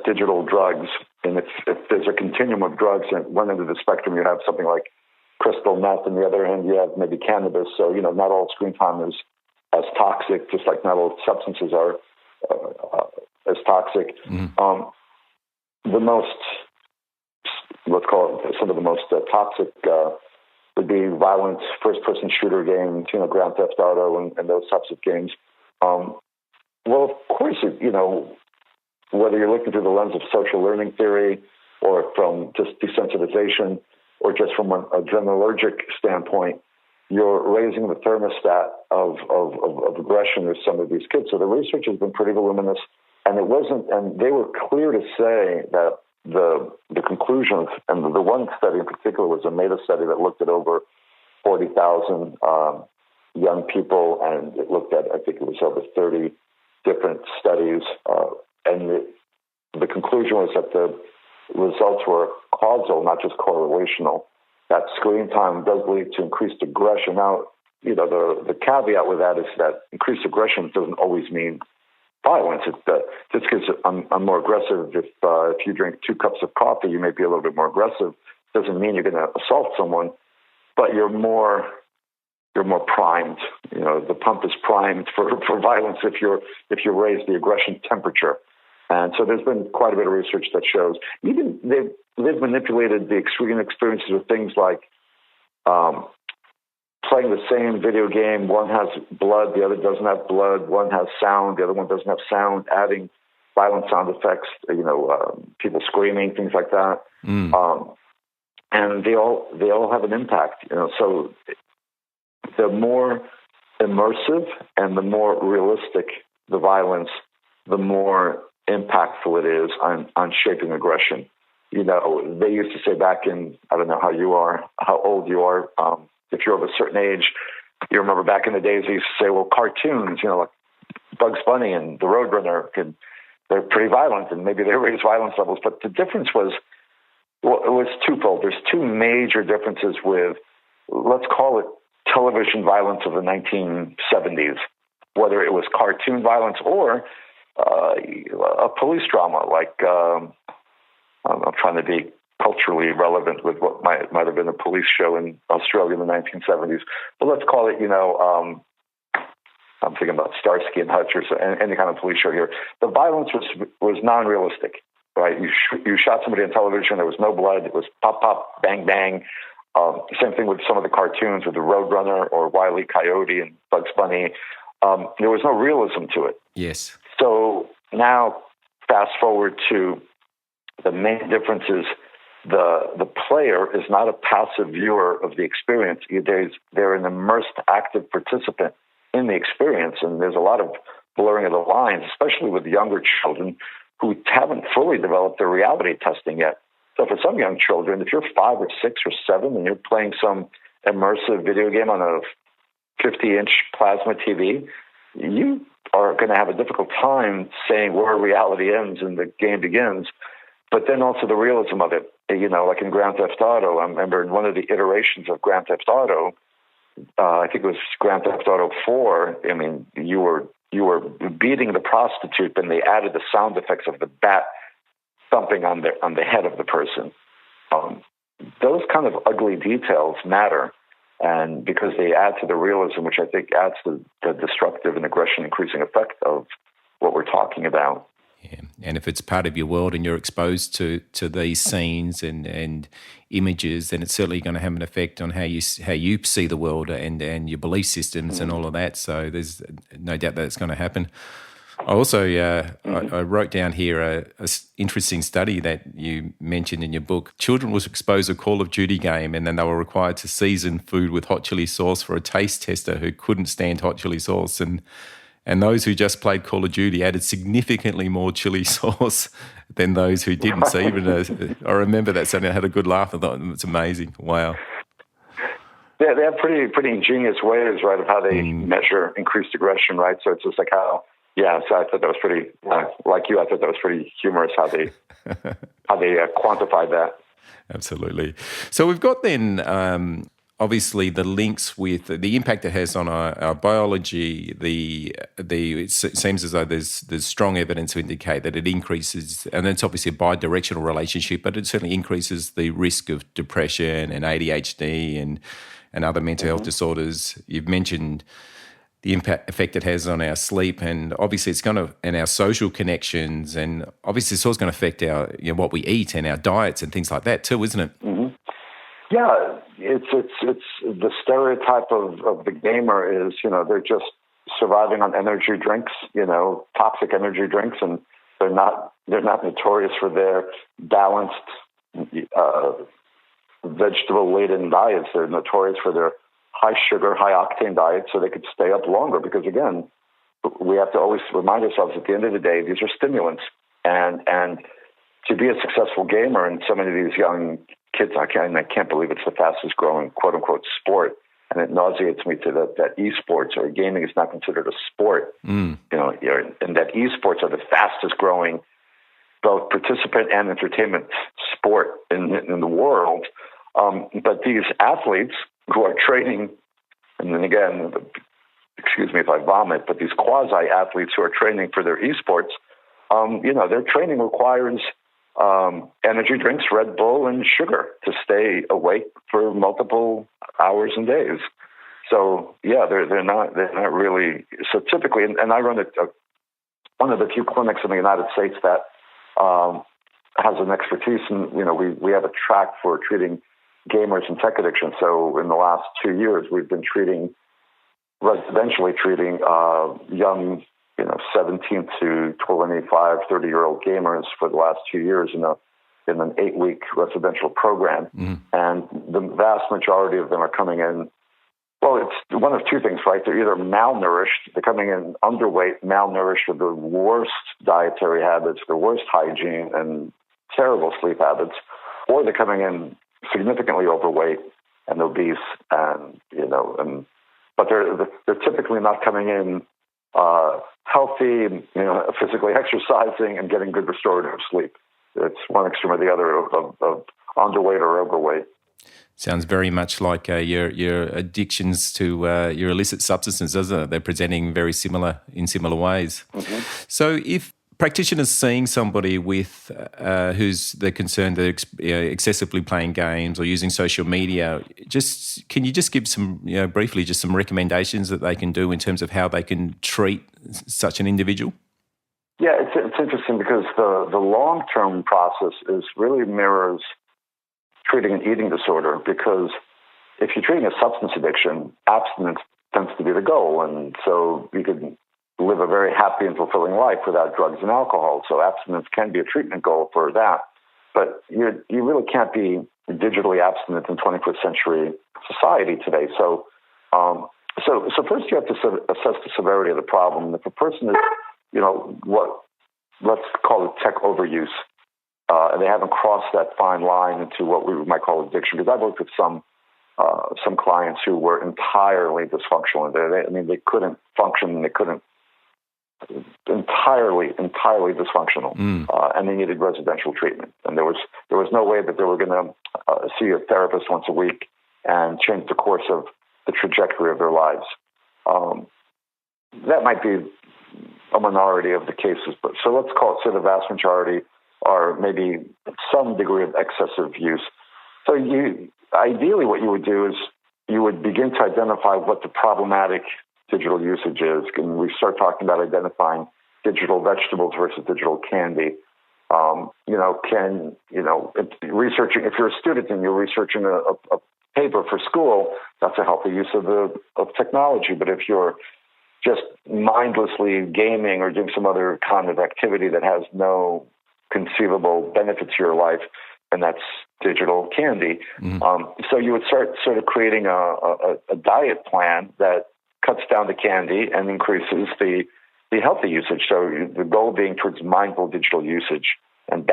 digital drugs, and if there's a continuum of drugs, and one end of the spectrum you have something like crystal meth, and the other end you have maybe cannabis. So, not all screen time is as toxic, just like not all substances are as toxic. The most, let's call it, some of the most toxic would be violent first-person shooter games, Grand Theft Auto and those types of games. Well, of course, whether you're looking through the lens of social learning theory or from just desensitization or just from an adrenergic standpoint, you're raising the thermostat of aggression with some of these kids. So the research has been pretty voluminous, and they were clear to say that the conclusions, and the one study in particular was a meta study that looked at over 40,000 young people, and it looked at, I think it was over 30 different studies, and the conclusion was that the results were causal, not just correlational, that screen time does lead to increased aggression. Now, the caveat with that is that increased aggression doesn't always mean violence. Just because I'm more aggressive, if you drink 2 cups of coffee, you may be a little bit more aggressive. Doesn't mean you're going to assault someone, but you're more primed. The pump is primed for violence if you raise the aggression temperature. And so there's been quite a bit of research that shows even they've manipulated the screen experiences with things like playing the same video game. One has blood, the other doesn't have blood. One has sound, the other one doesn't have sound. Adding violent sound effects, people screaming, things like that, and they all have an impact. So the more immersive and the more realistic the violence, the more impactful it is on shaping aggression. They used to say back in, I don't know how old you are, if you're of a certain age, you remember back in the days they used to say, well, cartoons, like Bugs Bunny and the Roadrunner, they're pretty violent, and maybe they raise violence levels. But the difference was twofold. There's 2 major differences with, let's call it, television violence of the 1970s, whether it was cartoon violence or a police drama, like I'm trying to be culturally relevant with what might have been a police show in Australia in the 1970s. But let's call it, I'm thinking about Starsky and Hutch or any kind of police show here. The violence was non-realistic, right? You shot somebody on television, there was no blood, it was pop, pop, bang, bang. Same thing with some of the cartoons with the Roadrunner or Wile E. Coyote and Bugs Bunny. There was no realism to it. Yes. So now, fast forward to the main difference is the player is not a passive viewer of the experience. They're an immersed, active participant in the experience, and there's a lot of blurring of the lines, especially with younger children who haven't fully developed their reality testing yet. So for some young children, if you're 5 or 6 or 7 and you're playing some immersive video game on a 50-inch plasma TV, you are going to have a difficult time saying where reality ends and the game begins. But then also the realism of it, like in Grand Theft Auto. I remember in one of the iterations of Grand Theft Auto, I think it was Grand Theft Auto 4. I mean, you were beating the prostitute, and they added the sound effects of the bat thumping on the head of the person. Those kind of ugly details matter, and because they add to the realism, which I think adds to the destructive and aggression increasing effect of what we're talking about. Yeah. And if it's part of your world and you're exposed to these scenes and images, then it's certainly going to have an effect on how you see the world and your belief systems and all of that. So there's no doubt that it's going to happen. I also I wrote down here a interesting study that you mentioned in your book. Children was exposed to a Call of Duty game, and then they were required to season food with hot chili sauce for a taste tester who couldn't stand hot chili sauce. And And those who just played Call of Duty added significantly more chili sauce than those who didn't. So even I remember that Saturday, I had a good laugh. I thought, it's amazing. Wow. Yeah, they have pretty ingenious ways, right, of how they measure increased aggression, right? So it's just like so I thought that was pretty, like you, I thought that was pretty humorous how they quantified that. Absolutely. So we've got then obviously the links with the impact it has on our biology. It seems as though there's strong evidence to indicate that it increases, and it's obviously a bi-directional relationship, but it certainly increases the risk of depression and ADHD and other mental health disorders. You've mentioned the effect it has on our sleep, and obviously it's going to, and our social connections, and obviously it's also going to affect our, what we eat and our diets and things like that too, isn't it? Mm-hmm. Yeah, it's the stereotype of the gamer is, they're just surviving on energy drinks, toxic energy drinks, and they're not notorious for their balanced vegetable-laden diets. They're notorious for their high sugar, high octane diets, so they could stay up longer. Because again, we have to always remind ourselves at the end of the day, these are stimulants, and to be a successful gamer, and so many of these young kids, I can't believe it's the fastest growing quote unquote sport, and it nauseates me that esports or gaming is not considered a sport. And that esports are the fastest growing both participant and entertainment sport in the world. But these athletes who are training, and then again, excuse me if I vomit, but these quasi-athletes who are training for their esports, their training requires energy drinks, Red Bull, and sugar to stay awake for multiple hours and days. So yeah, they're not really. So typically, and I run one of the few clinics in the United States that has an expertise in, we have a track for treating gamers and tech addiction. So in the last 2 years, we've been residentially treating young, 17 to 25, 30-year-old gamers for the last 2 years in an 8-week residential program. And the vast majority of them are coming in, well, it's one of two things, right? They're either malnourished, they're coming in underweight, malnourished with the worst dietary habits, the worst hygiene, and terrible sleep habits, or they're coming in significantly overweight and obese, and but they're typically not coming in healthy, physically exercising and getting good restorative sleep. It's one extreme or the other of underweight or overweight. Sounds very much like your addictions to your illicit substances, doesn't it? They're presenting very similar in similar ways. Mm-hmm. So if practitioners seeing somebody with who's they're concerned they're excessively playing games or using social media, can you just give some briefly just some recommendations that they can do in terms of how they can treat such an individual? Yeah, it's interesting because the long-term process really mirrors treating an eating disorder, because if you're treating a substance addiction, abstinence tends to be the goal, and so you could live a very happy and fulfilling life without drugs and alcohol. So abstinence can be a treatment goal for that. But you really can't be digitally abstinent in 21st century society today. So first you have to assess the severity of the problem. If a person is, let's call it tech overuse, and they haven't crossed that fine line into what we might call addiction, because I've worked with some clients who were entirely dysfunctional. They couldn't function. They couldn't entirely dysfunctional, and they needed residential treatment. And there was no way that they were going to see a therapist once a week and change the course of the trajectory of their lives. That might be a minority of the cases, but so let's call it the vast majority are maybe some degree of excessive use. So ideally what you would do is you would begin to identify what the problematic digital usage is, and we start talking about identifying digital vegetables versus digital candy. Researching, if you're a student and you're researching a paper for school, that's a healthy use of technology. But if you're just mindlessly gaming or doing some other kind of activity that has no conceivable benefit to your life, and that's digital candy. So you would start sort of creating a diet plan that cuts down the candy and increases the healthy usage. So the goal being towards mindful digital usage and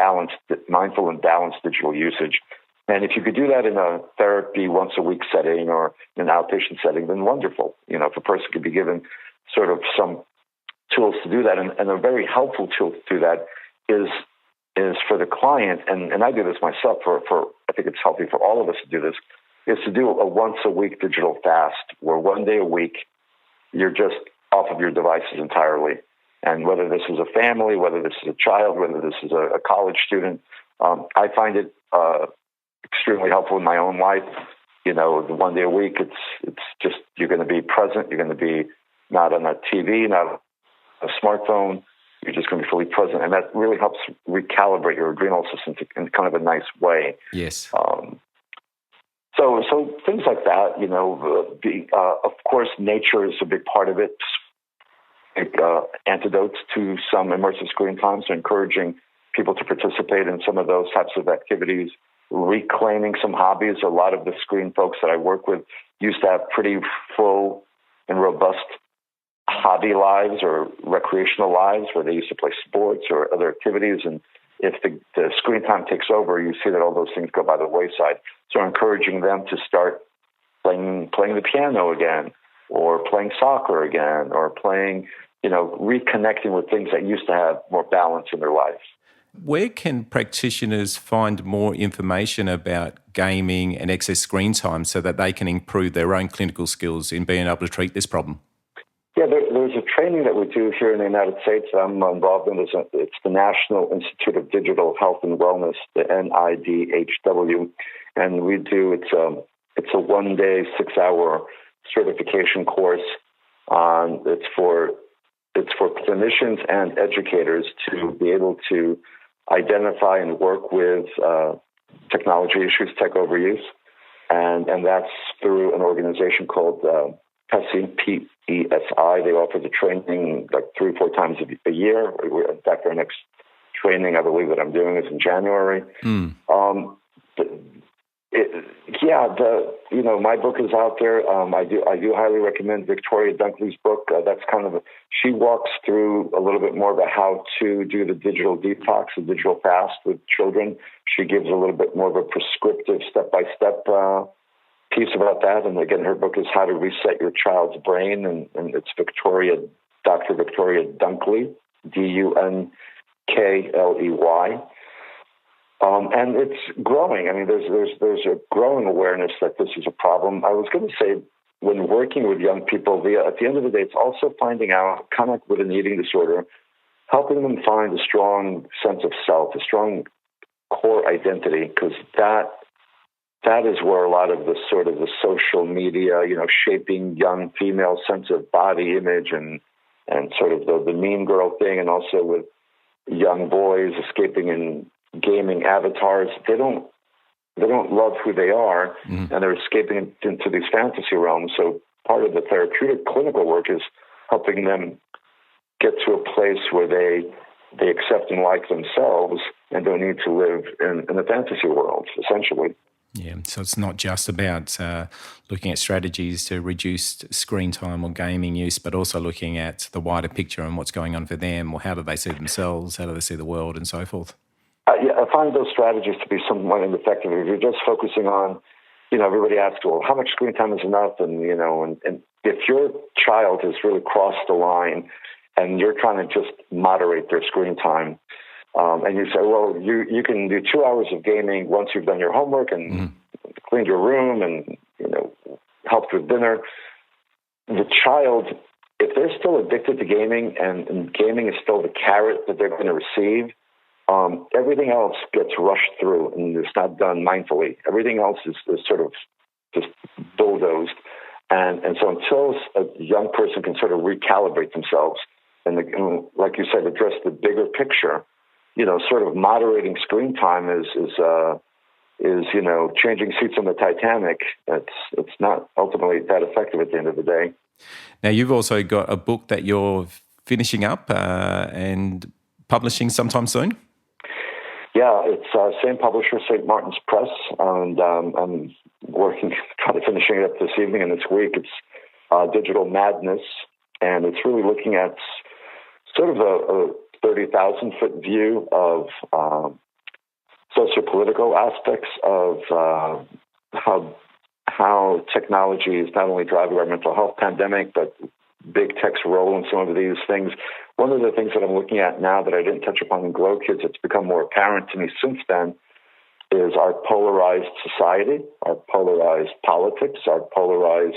mindful and balanced digital usage. And if you could do that in a therapy once a week setting or in an outpatient setting, then wonderful. If a person could be given sort of some tools to do that, and a very helpful tool to do that is for the client, and I do this myself for I think it's healthy for all of us to do this, is to do a once a week digital fast where one day a week you're just off of your devices entirely. And whether this is a family, whether this is a child, whether this is a college student, I find it extremely helpful in my own life. The one day a week, it's just, you're going to be present. You're going to be not on a TV, not a smartphone. You're just going to be fully present. And that really helps recalibrate your adrenal system in kind of a nice way. Yes. So things like that, of course, nature is a big part of it. Antidotes to some immersive screen time, so encouraging people to participate in some of those types of activities, reclaiming some hobbies. A lot of the screen folks that I work with used to have pretty full and robust hobby lives or recreational lives where they used to play sports or other activities. And if the screen time takes over, you see that all those things go by the wayside. So encouraging them to start playing the piano again, or playing soccer again, or playing, reconnecting with things that used to have more balance in their lives. Where can practitioners find more information about gaming and excess screen time so that they can improve their own clinical skills in being able to treat this problem? Yeah, there's a training that we do here in the United States I'm involved in. It's the National Institute of Digital Health and Wellness, the NIDHW, and we do, it's a one-day, 6-hour certification course. It's for clinicians and educators to be able to identify and work with technology issues, tech overuse, and that's through an organization called PESI, P-E-S-I. They offer the training like 3-4 times a year. In fact, our next training, I believe, that I'm doing is in January. My book is out there. I do highly recommend Victoria Dunkley's book. That's she walks through a little bit more about how to do the digital detox, the digital fast with children. She gives a little bit more of a prescriptive step-by-step piece about that. And again, her book is How to Reset Your Child's Brain, and it's Dr. Victoria Dunkley, Dunkley. And it's growing. I mean, there's a growing awareness that this is a problem. I was going to say, when working with young people, at the end of the day, it's also finding out, kind of like with an eating disorder, helping them find a strong sense of self, a strong core identity, because that is where a lot of the sort of the social media, shaping young female sense of body image and sort of the mean girl thing, and also with young boys escaping in gaming avatars, they don't love who they are, and they're escaping into these fantasy realms. So part of the therapeutic clinical work is helping them get to a place where they accept and like themselves and don't need to live in the fantasy world, essentially. Yeah, so it's not just about looking at strategies to reduce screen time or gaming use, but also looking at the wider picture and what's going on for them, or how do they see themselves, how do they see the world, and so forth. I find those strategies to be somewhat ineffective. If you're just focusing on, everybody asks, well, how much screen time is enough? And if your child has really crossed the line and you're trying to just moderate their screen time, and you say, well, you can do 2 hours of gaming once you've done your homework and cleaned your room and, helped with dinner. The child, if they're still addicted to gaming and gaming is still the carrot that they're going to receive, everything else gets rushed through and it's not done mindfully. Everything else is sort of just bulldozed. And so until a young person can sort of recalibrate themselves and like you said, address the bigger picture, sort of moderating screen time is changing seats on the Titanic. It's not ultimately that effective at the end of the day. Now, you've also got a book that you're finishing up and publishing sometime soon? Yeah, it's same publisher, St. Martin's Press, and I'm finishing it up this evening and this week. It's Digital Madness, and it's really looking at sort of a 30,000-foot view of sociopolitical aspects of how technology is not only driving our mental health pandemic, but big tech's role in some of these things. One of the things that I'm looking at now that I didn't touch upon in Glow Kids, it's become more apparent to me since then, is our polarized society, our polarized politics, our polarized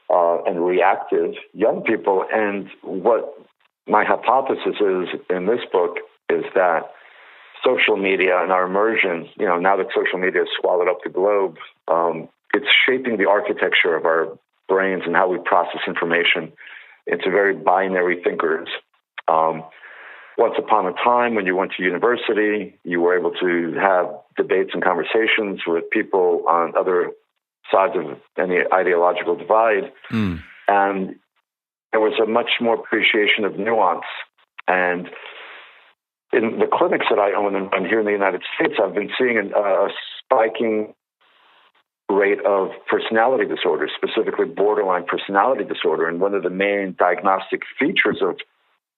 and reactive young people. And what my hypothesis is in this book is that social media and our immersion, now that social media has swallowed up the globe, it's shaping the architecture of our brains and how we process information into very binary thinkers. Once upon a time, when you went to university, you were able to have debates and conversations with people on other sides of any ideological divide. And there was a much more appreciation of nuance. And in the clinics that I own and run here in the United States, I've been seeing a spiking rate of personality disorders, specifically borderline personality disorder. And one of the main diagnostic features of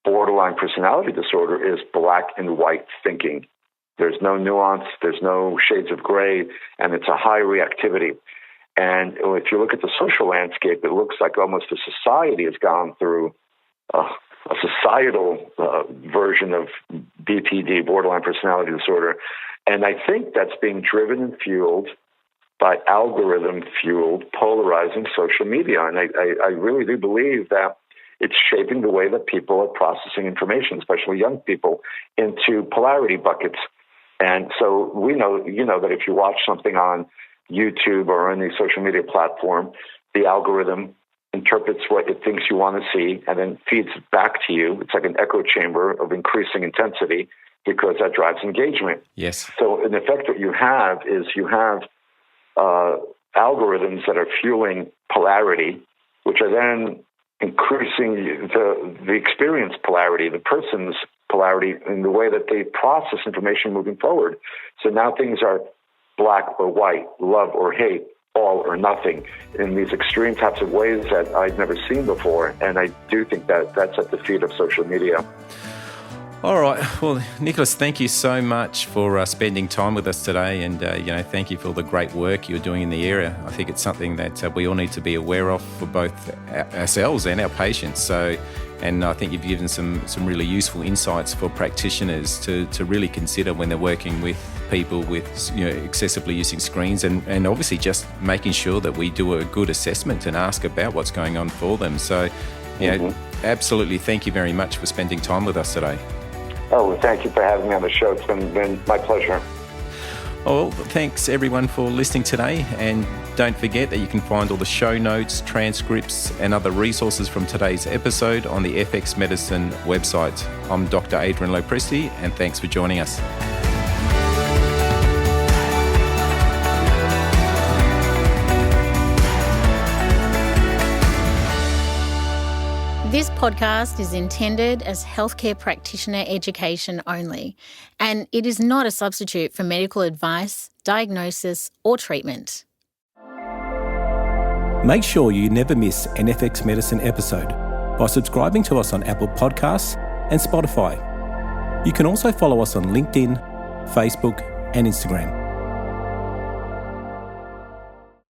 borderline personality disorder is black and white thinking. There's no nuance, there's no shades of gray, and it's a high reactivity. And if you look at the social landscape, it looks like almost a society has gone through a societal version of BPD, borderline personality disorder. And I think that's being driven and fueled by algorithm-fueled, polarizing social media. And I really do believe that it's shaping the way that people are processing information, especially young people, into polarity buckets. And so we know, that if you watch something on YouTube or any social media platform, the algorithm interprets what it thinks you want to see and then feeds it back to you. It's like an echo chamber of increasing intensity because that drives engagement. Yes. So in effect, what you have is algorithms that are fueling polarity, which are then increasing the experience polarity, the person's polarity in the way that they process information moving forward. So now things are black or white, love or hate, all or nothing, in these extreme types of ways that I'd never seen before. And I do think that that's at the feet of social media. All right. Well, Nicholas, thank you so much for spending time with us today, and thank you for all the great work you're doing in the area. I think it's something that we all need to be aware of for both ourselves and our patients. And I think you've given some really useful insights for practitioners to really consider when they're working with people with excessively using screens, and obviously just making sure that we do a good assessment and ask about what's going on for them. So, absolutely, thank you very much for spending time with us today. Oh, thank you for having me on the show. It's been my pleasure. Well, thanks everyone for listening today, and don't forget that you can find all the show notes, transcripts and other resources from today's episode on the FX Medicine website. I'm Dr. Adrian Lopresti, and thanks for joining us. This podcast is intended as healthcare practitioner education only, and it is not a substitute for medical advice, diagnosis, or treatment. Make sure you never miss an FX Medicine episode by subscribing to us on Apple Podcasts and Spotify. You can also follow us on LinkedIn, Facebook, and Instagram.